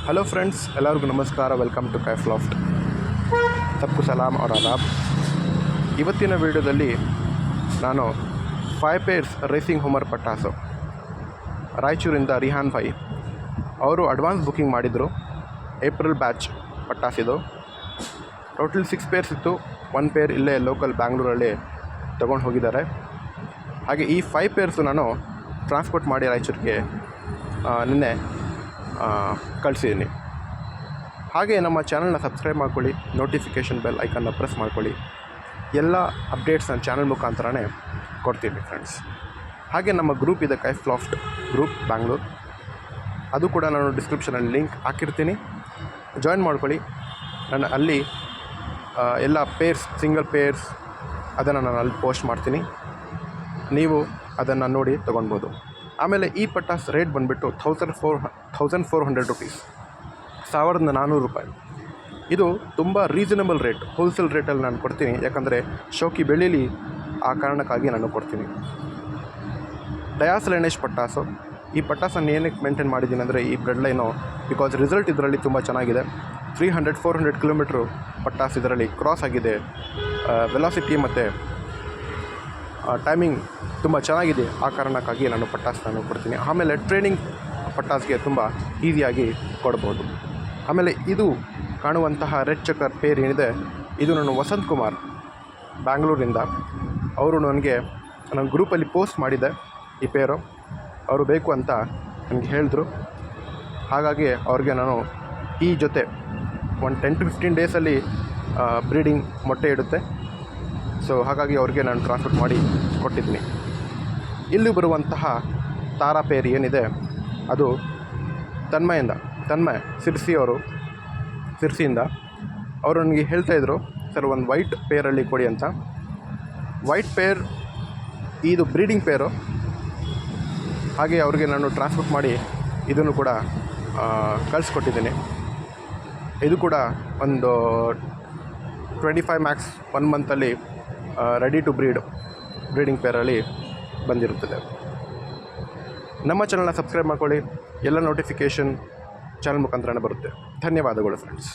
Hello friends, ಎಲ್ಲರಿಗೂ ನಮಸ್ಕಾರ. Welcome to Kaif loft. सबको ಸಲಾಮ್ और आदाब. ಇವತ್ತಿನ ವಿಡಿಯೋದಲ್ಲಿ ನಾನು 5 ಪೇರ್ಸ್ ರೇಸಿಂಗ್ ಹೋಮರ್ ಪಟಾಸು ರಾಯಚೂರಿಂದ ರಿಹಾನ್ ಭಾಯಿ ಅವರು ಅಡ್ವಾನ್ಸ್ ಬುಕ್ಕಿಂಗ್ ಮಾಡಿದರು. ಏಪ್ರಿಲ್ ಬ್ಯಾಚ್ ಪಟಾಸಿದು. ಟೋಟಲ್ 6 ಪೇರ್ಸ್ ಇತ್ತು. 1 ಪೇರ್ ಇಲ್ಲೇ ಲೋಕಲ್ ಬ್ಯಾಂಗ್ಳೂರಲ್ಲಿ ತೊಗೊಂಡು ಹೋಗಿದ್ದಾರೆ. ಹಾಗೆ ಈ 5 ಪೇರ್ಸು ನಾನು ಟ್ರಾನ್ಸ್ಪೋರ್ಟ್ ಮಾಡಿ ರಾಯಚೂರಿಗೆ ನಿನ್ನೆ ಕಳಿಸಿದ್ದೀನಿ. ಹಾಗೆ ನಮ್ಮ ಚಾನಲ್ನ ಸಬ್ಸ್ಕ್ರೈಬ್ ಮಾಡ್ಕೊಳ್ಳಿ, ನೋಟಿಫಿಕೇಷನ್ ಬೆಲ್ ಐಕನ್ನ ಪ್ರೆಸ್ ಮಾಡ್ಕೊಳ್ಳಿ. ಎಲ್ಲ ಅಪ್ಡೇಟ್ಸ್ ನನ್ನ ಚಾನಲ್ ಮುಖಾಂತರನೇ ಕೊಡ್ತೀನಿ ಫ್ರೆಂಡ್ಸ್. ಹಾಗೆ ನಮ್ಮ ಗ್ರೂಪ್ ಇದೆ, ಕೈಫ್ ಲಾಫ್ಟ್ ಗ್ರೂಪ್ ಬ್ಯಾಂಗ್ಳೂರ್. ಅದು ಕೂಡ ನಾನು ಡಿಸ್ಕ್ರಿಪ್ಷನಲ್ಲಿ ಲಿಂಕ್ ಹಾಕಿರ್ತೀನಿ, ಜಾಯಿನ್ ಮಾಡ್ಕೊಳ್ಳಿ. ನಾನು ಅಲ್ಲಿ ಎಲ್ಲ ಪೇರ್ಸ್, ಸಿಂಗಲ್ ಪೇರ್ಸ್ ಅದನ್ನು ನಾನು ಅಲ್ಲಿ ಪೋಸ್ಟ್ ಮಾಡ್ತೀನಿ. ನೀವು ಅದನ್ನು ನೋಡಿ ತೊಗೊಳ್ಬೋದು. ಆಮೇಲೆ ಈ ಪಟಾಸ್ ರೇಟ್ ಬಂದುಬಿಟ್ಟು 1400 ರುಪೀಸ್, 1400 ರೂಪಾಯಿ. ಇದು ತುಂಬ ರೀಸನಬಲ್ ರೇಟ್, ಹೋಲ್ಸೇಲ್ ರೇಟಲ್ಲಿ ನಾನು ಕೊಡ್ತೀನಿ. ಯಾಕಂದರೆ ಶೋಕಿ ಬೆಳೀಲಿ ಆ ಕಾರಣಕ್ಕಾಗಿ ನಾನು ಕೊಡ್ತೀನಿ. ಡಯಾಸ್ ಲೈನೇಜ್ ಪಟಾಸು. ಈ ಪಟಾಸನ್ನು ಏನಕ್ಕೆ ಮೇಂಟೈನ್ ಮಾಡಿದ್ದೀನಿ ಅಂದರೆ ಈ ಬ್ಲಡ್ ಲೈನು, ಬಿಕಾಸ್ ರಿಸಲ್ಟ್ ಇದರಲ್ಲಿ ತುಂಬ ಚೆನ್ನಾಗಿದೆ. 300-400 ಕಿಲೋಮೀಟ್ರು ಪಟಾಸ್ ಇದರಲ್ಲಿ ಕ್ರಾಸ್ ಆಗಿದೆ. ವೆಲಾಸಿಟಿ ಮತ್ತು ಟೈಮಿಂಗ್ ತುಂಬ ಚೆನ್ನಾಗಿದೆ. ಆ ಕಾರಣಕ್ಕಾಗಿ ನಾನು ಪಟಾಸನ್ನು ಕೊಡ್ತೀನಿ. ಆಮೇಲೆ ಟ್ರೈನಿಂಗ್ ಪಟಾಸ್ಗೆ ತುಂಬ ಈಸಿಯಾಗಿ ಕೊಡ್ಬೋದು. ಆಮೇಲೆ ಇದು ಕಾಣುವಂತಹ ರೆಡ್ ಚಕ್ಕರ್ ಪೇರ್ ಏನಿದೆ, ಇದು ನಾನು ವಸಂತ್ ಕುಮಾರ್ ಬ್ಯಾಂಗ್ಳೂರಿಂದ, ಅವರು ನನ್ನ ಗ್ರೂಪಲ್ಲಿ ಪೋಸ್ಟ್ ಮಾಡಿದ್ದೆ ಈ ಪೇರು. ಅವರು ಬೇಕು ಅಂತ ನನಗೆ ಹೇಳಿದ್ರು. ಹಾಗಾಗಿ ಅವ್ರಿಗೆ ನಾನು ಈ ಜೊತೆ ಒಂದು 10-15 ಡೇಸಲ್ಲಿ ಬ್ರೀಡಿಂಗ್ ಮೊಟ್ಟೆ ಇಡುತ್ತೆ. ಸೊ ಹಾಗಾಗಿ ಅವ್ರಿಗೆ ನಾನು ಟ್ರಾನ್ಸ್ಪೋರ್ಟ್ ಮಾಡಿ ಕೊಟ್ಟಿದ್ದೀನಿ. ಇಲ್ಲಿ ಬರುವಂತಹ ತಾರಾ ಪೇರ್ ಏನಿದೆ, ಅದು ತನ್ಮಯ್ ಸಿರ್ಸಿಯಿಂದ ಅವರು ನನಗೆ ಹೇಳ್ತಾಯಿದ್ರು, ಸರ್ ಒಂದು ವೈಟ್ ಪೇರಲ್ಲಿ ಕೊಡಿ ಅಂತ. ವೈಟ್ ಪೇರ್ ಇದು ಬ್ರೀಡಿಂಗ್ ಪೇರು. ಹಾಗೆ ಅವ್ರಿಗೆ ನಾನು ಟ್ರಾನ್ಸ್ಪೋರ್ಟ್ ಮಾಡಿ ಇದನ್ನು ಕೂಡ ಕಳಿಸ್ಕೊಟ್ಟಿದ್ದೀನಿ. ಇದು ಕೂಡ ಒಂದು 25 ಮ್ಯಾಕ್ಸ್ 1 ಮಂತಲ್ಲಿ ರೆಡಿ ಟು ಬ್ರೀಡಿಂಗ್ ಪೇರಲ್ಲಿ ಬಂದಿರುತ್ತದೆ. ನಮ್ಮ ಚಾನಲ್ನ ಸಬ್ಸ್ಕ್ರೈಬ್ ಮಾಡ್ಕೊಳ್ಳಿ. ಎಲ್ಲ ನೋಟಿಫಿಕೇಷನ್ ಚಾನಲ್ ಮುಖಾಂತರನೇ ಬರುತ್ತೆ. ಧನ್ಯವಾದಗಳು ಫ್ರೆಂಡ್ಸ್.